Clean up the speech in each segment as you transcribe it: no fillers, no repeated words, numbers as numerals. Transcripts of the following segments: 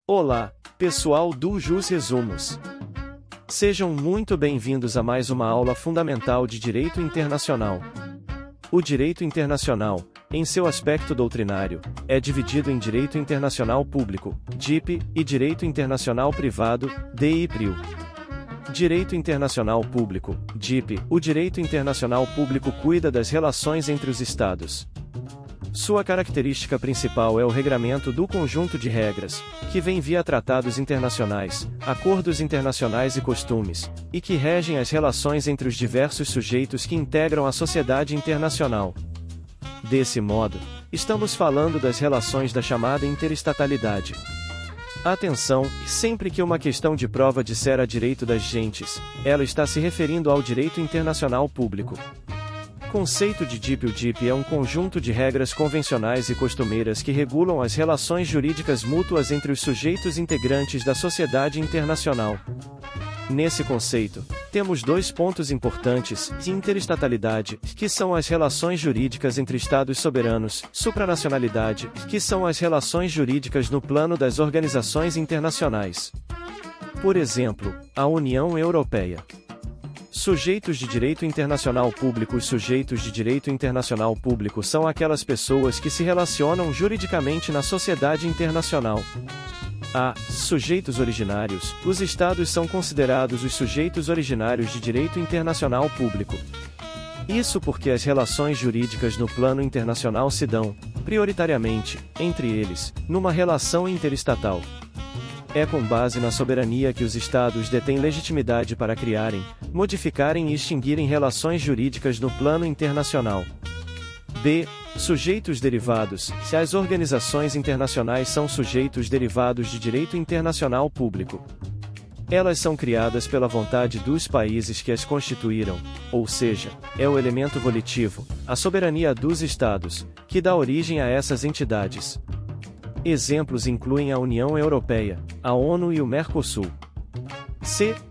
Olá, pessoal do Jus Resumos. Sejam muito bem-vindos a mais uma aula fundamental de Direito Internacional. O Direito Internacional, em seu aspecto doutrinário, é dividido em Direito Internacional Público, DIP, e Direito Internacional Privado, DI-PRIO. Direito Internacional Público, DIP. O Direito Internacional Público cuida das relações entre os Estados. Sua característica principal é o regramento do conjunto de regras, que vem via tratados internacionais, acordos internacionais e costumes, e que regem as relações entre os diversos sujeitos que integram a sociedade internacional. Desse modo, estamos falando das relações da chamada interestatalidade. Atenção, sempre que uma questão de prova disser a direito das gentes, ela está se referindo ao direito internacional público. Conceito de DIP. O DIP é um conjunto de regras convencionais e costumeiras que regulam as relações jurídicas mútuas entre os sujeitos integrantes da sociedade internacional. Nesse conceito, temos dois pontos importantes: interestatalidade, que são as relações jurídicas entre Estados soberanos, supranacionalidade, que são as relações jurídicas no plano das organizações internacionais. Por exemplo, a União Europeia. Sujeitos de direito internacional público. Os sujeitos de direito internacional público são aquelas pessoas que se relacionam juridicamente na sociedade internacional. Sujeitos originários. Os Estados são considerados os sujeitos originários de direito internacional público. Isso porque as relações jurídicas no plano internacional se dão, prioritariamente, entre eles, numa relação interestatal. É com base na soberania que os Estados detêm legitimidade para criarem, modificarem e extinguirem relações jurídicas no plano internacional. Sujeitos derivados. Se as organizações internacionais são sujeitos derivados de direito internacional público. Elas são criadas pela vontade dos países que as constituíram, ou seja, é o elemento volitivo, a soberania dos Estados, que dá origem a essas entidades. Exemplos incluem a União Europeia, a ONU e o Mercosul.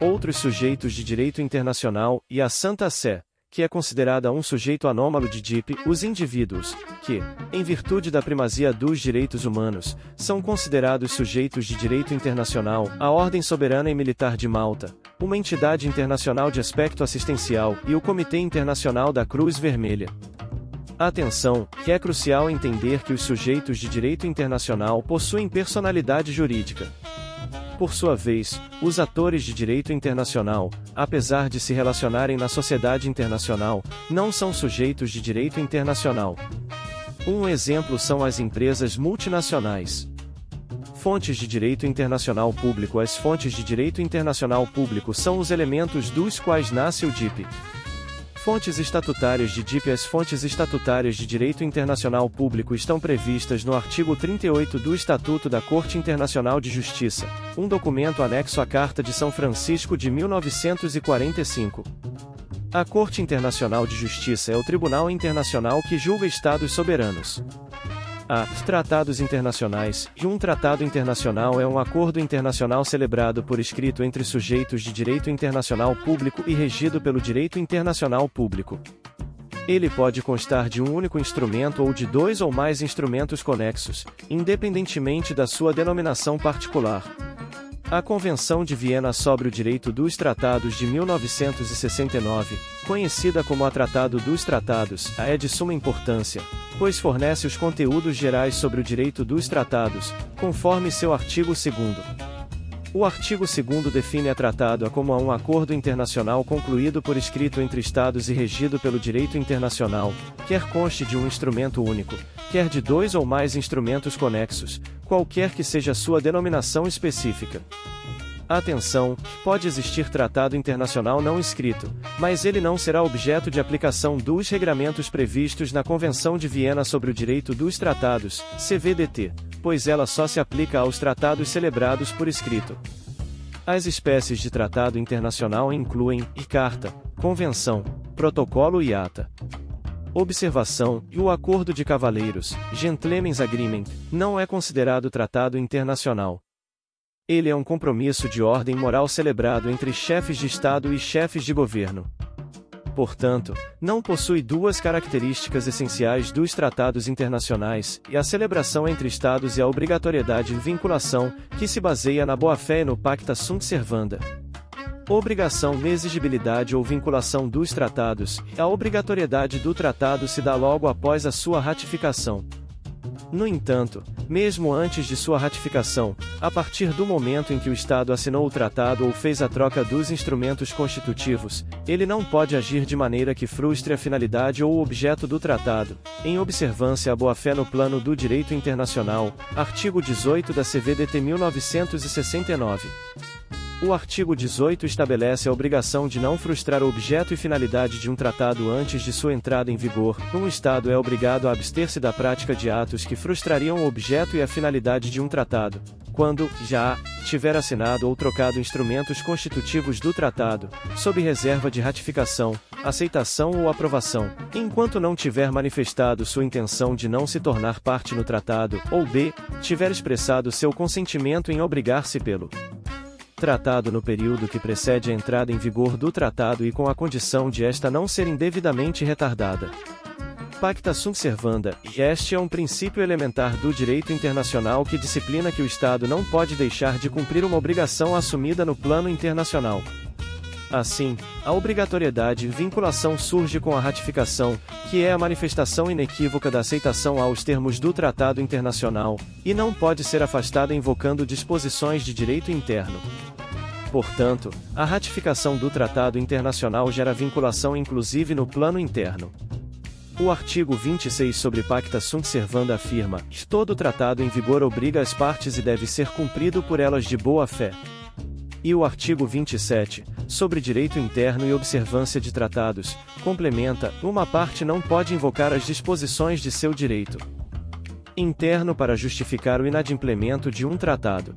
Outros sujeitos de direito internacional, e a Santa Sé, que é considerada um sujeito anômalo de DIP, os indivíduos, que, em virtude da primazia dos direitos humanos, são considerados sujeitos de direito internacional, a Ordem Soberana e Militar de Malta, uma entidade internacional de aspecto assistencial, e o Comitê Internacional da Cruz Vermelha. Atenção, que é crucial entender que os sujeitos de direito internacional possuem personalidade jurídica. Por sua vez, os atores de direito internacional, apesar de se relacionarem na sociedade internacional, não são sujeitos de direito internacional. Um exemplo são as empresas multinacionais. Fontes de direito internacional público. As fontes de direito internacional público são os elementos dos quais nasce o DIP. Fontes estatutárias de DIP. As fontes estatutárias de direito internacional público estão previstas no artigo 38 do Estatuto da Corte Internacional de Justiça, um documento anexo à Carta de São Francisco de 1945. A Corte Internacional de Justiça é o tribunal internacional que julga Estados soberanos. Tratados internacionais. Um tratado internacional é um acordo internacional celebrado por escrito entre sujeitos de direito internacional público e regido pelo direito internacional público. Ele pode constar de um único instrumento ou de dois ou mais instrumentos conexos, independentemente da sua denominação particular. A Convenção de Viena sobre o Direito dos Tratados de 1969, conhecida como a Tratado dos Tratados, é de suma importância, pois fornece os conteúdos gerais sobre o direito dos tratados, conforme seu artigo 2º. O artigo 2º define a tratado como um acordo internacional concluído por escrito entre Estados e regido pelo direito internacional, quer conste de um instrumento único, quer de dois ou mais instrumentos conexos, qualquer que seja sua denominação específica. Atenção, pode existir tratado internacional não escrito, mas ele não será objeto de aplicação dos regramentos previstos na Convenção de Viena sobre o Direito dos Tratados, CVDT, pois ela só se aplica aos tratados celebrados por escrito. As espécies de tratado internacional incluem carta, convenção, protocolo e ata. Observação: o Acordo de Cavalheiros, Gentlemen's Agreement, não é considerado tratado internacional. Ele é um compromisso de ordem moral celebrado entre chefes de Estado e chefes de governo. Portanto, não possui duas características essenciais dos tratados internacionais, e a celebração entre Estados e a obrigatoriedade de vinculação, que se baseia na boa-fé e no pacta sunt servanda. Obrigação, exigibilidade ou vinculação dos tratados. A obrigatoriedade do tratado se dá logo após a sua ratificação. No entanto, mesmo antes de sua ratificação, a partir do momento em que o Estado assinou o tratado ou fez a troca dos instrumentos constitutivos, ele não pode agir de maneira que frustre a finalidade ou o objeto do tratado, em observância à boa-fé no plano do direito internacional, artigo 18 da CVDT 1969. O artigo 18 estabelece a obrigação de não frustrar o objeto e finalidade de um tratado antes de sua entrada em vigor. Um Estado é obrigado a abster-se da prática de atos que frustrariam o objeto e a finalidade de um tratado, quando, já, tiver assinado ou trocado instrumentos constitutivos do tratado, sob reserva de ratificação, aceitação ou aprovação, enquanto não tiver manifestado sua intenção de não se tornar parte no tratado, ou b, tiver expressado seu consentimento em obrigar-se pelo tratado no período que precede a entrada em vigor do tratado e com a condição de esta não ser indevidamente retardada. Pacta sunt servanda, e este é um princípio elementar do direito internacional que disciplina que o Estado não pode deixar de cumprir uma obrigação assumida no plano internacional. Assim, a obrigatoriedade e vinculação surge com a ratificação, que é a manifestação inequívoca da aceitação aos termos do tratado internacional, e não pode ser afastada invocando disposições de direito interno. Portanto, a ratificação do tratado internacional gera vinculação inclusive no plano interno. O artigo 26 sobre Pacta sunt servanda afirma que todo tratado em vigor obriga as partes e deve ser cumprido por elas de boa fé. E o artigo 27, sobre direito interno e observância de tratados, complementa: uma parte não pode invocar as disposições de seu direito interno para justificar o inadimplemento de um tratado.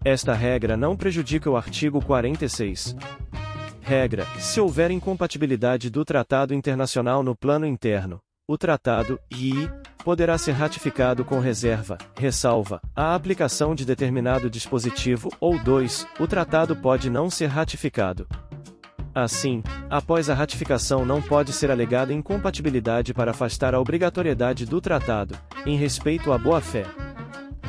Esta regra não prejudica o artigo 46. Regra: se houver incompatibilidade do tratado internacional no plano interno, o tratado, i, poderá ser ratificado com reserva, ressalva, a aplicação de determinado dispositivo, ou 2, o tratado pode não ser ratificado. Assim, após a ratificação não pode ser alegada incompatibilidade para afastar a obrigatoriedade do tratado, em respeito à boa-fé.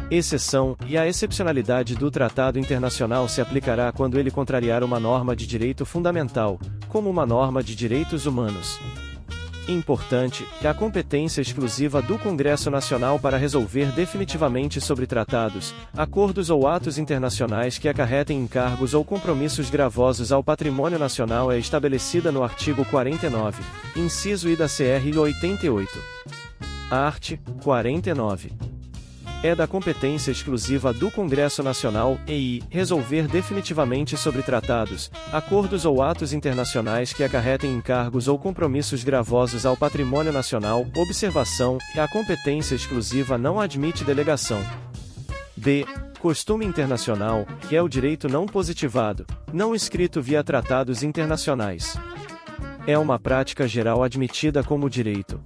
Exceção, e a excepcionalidade do tratado internacional se aplicará quando ele contrariar uma norma de direito fundamental, como uma norma de direitos humanos. Importante, que a competência exclusiva do Congresso Nacional para resolver definitivamente sobre tratados, acordos ou atos internacionais que acarretem encargos ou compromissos gravosos ao patrimônio nacional é estabelecida no artigo 49, inciso I da CR 88. Art. 49. É da competência exclusiva do Congresso Nacional, EI, resolver definitivamente sobre tratados, acordos ou atos internacionais que acarretem encargos ou compromissos gravosos ao patrimônio nacional. Observação: a competência exclusiva não admite delegação. B. Costume internacional, que é o direito não positivado, não escrito via tratados internacionais. É uma prática geral admitida como direito.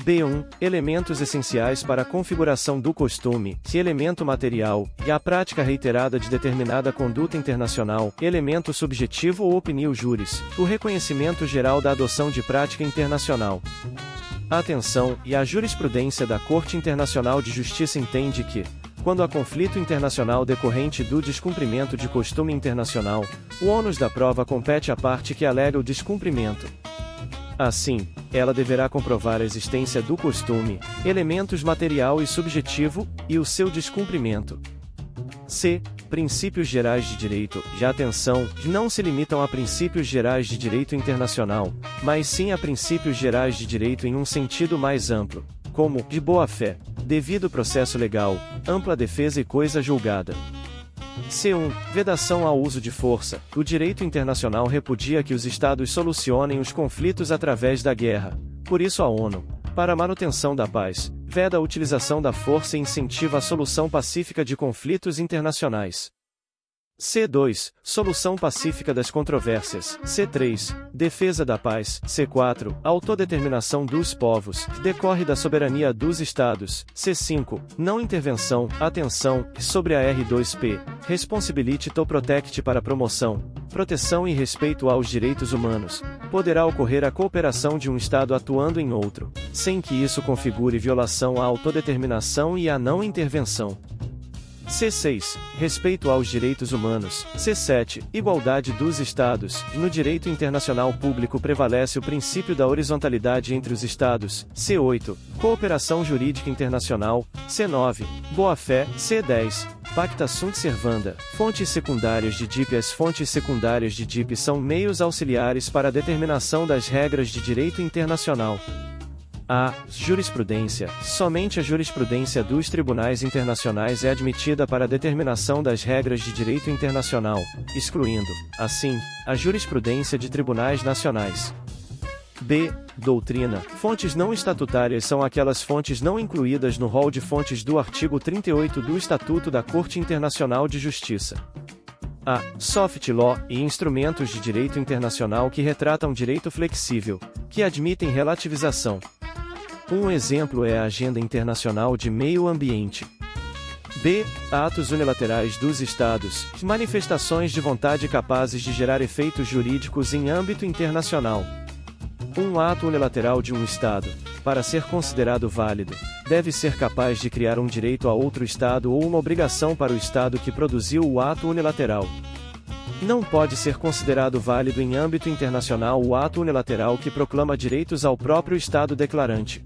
B1. Elementos essenciais para a configuração do costume, que elemento material, e a prática reiterada de determinada conduta internacional, elemento subjetivo ou opinio juris, o reconhecimento geral da adoção de prática internacional. Atenção, e a jurisprudência da Corte Internacional de Justiça entende que, quando há conflito internacional decorrente do descumprimento de costume internacional, o ônus da prova compete à parte que alega o descumprimento. Assim, ela deverá comprovar a existência do costume, elementos material e subjetivo, e o seu descumprimento. C. Princípios gerais de direito. Já atenção, não se limitam a princípios gerais de direito internacional, mas sim a princípios gerais de direito em um sentido mais amplo, como, de boa-fé, devido processo legal, ampla defesa e coisa julgada. C1. Vedação ao uso de força. O direito internacional repudia que os Estados solucionem os conflitos através da guerra. Por isso a ONU, para a manutenção da paz, veda a utilização da força e incentiva a solução pacífica de conflitos internacionais. C2. Solução pacífica das controvérsias. C3. Defesa da paz. C4. Autodeterminação dos povos, que decorre da soberania dos Estados. C5. Não intervenção. Atenção, sobre a R2P. Responsibility to protect para promoção, proteção e respeito aos direitos humanos, poderá ocorrer a cooperação de um Estado atuando em outro, sem que isso configure violação à autodeterminação e à não intervenção. C6. Respeito aos direitos humanos. C7. Igualdade dos Estados. No direito internacional público prevalece o princípio da horizontalidade entre os Estados. C8. Cooperação jurídica internacional. C9. Boa-fé. C10. Pacta sunt servanda. Fontes secundárias de DIP. As fontes secundárias de DIP são meios auxiliares para a determinação das regras de direito internacional. A. Jurisprudência. Somente a jurisprudência dos tribunais internacionais é admitida para a determinação das regras de direito internacional, excluindo, assim, a jurisprudência de tribunais nacionais. B. Doutrina. Fontes não estatutárias são aquelas fontes não incluídas no rol de fontes do artigo 38 do Estatuto da Corte Internacional de Justiça. A. Soft law e instrumentos de direito internacional que retratam direito flexível, que admitem relativização. Um exemplo é a Agenda Internacional de Meio Ambiente. B. Atos unilaterais dos Estados, manifestações de vontade capazes de gerar efeitos jurídicos em âmbito internacional. Um ato unilateral de um Estado, para ser considerado válido, deve ser capaz de criar um direito a outro Estado ou uma obrigação para o Estado que produziu o ato unilateral. Não pode ser considerado válido em âmbito internacional o ato unilateral que proclama direitos ao próprio Estado declarante.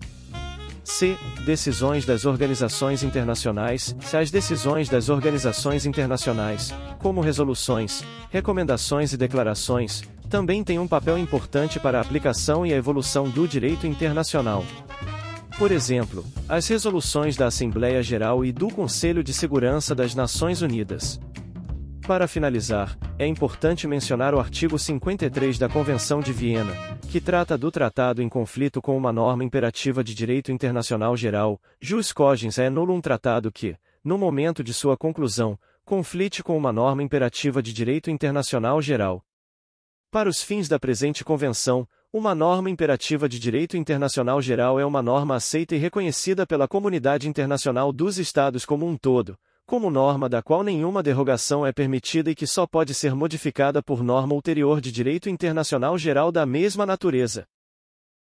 C. Decisões das organizações internacionais. Se as decisões das organizações internacionais, como resoluções, recomendações e declarações, também têm um papel importante para a aplicação e a evolução do direito internacional. Por exemplo, as resoluções da Assembleia Geral e do Conselho de Segurança das Nações Unidas. Para finalizar, é importante mencionar o artigo 53 da Convenção de Viena, que trata do tratado em conflito com uma norma imperativa de direito internacional geral. Jus cogens é nulo um tratado que, no momento de sua conclusão, conflite com uma norma imperativa de direito internacional geral. Para os fins da presente convenção, uma norma imperativa de direito internacional geral é uma norma aceita e reconhecida pela comunidade internacional dos Estados como um todo, como norma da qual nenhuma derrogação é permitida e que só pode ser modificada por norma ulterior de direito internacional geral da mesma natureza.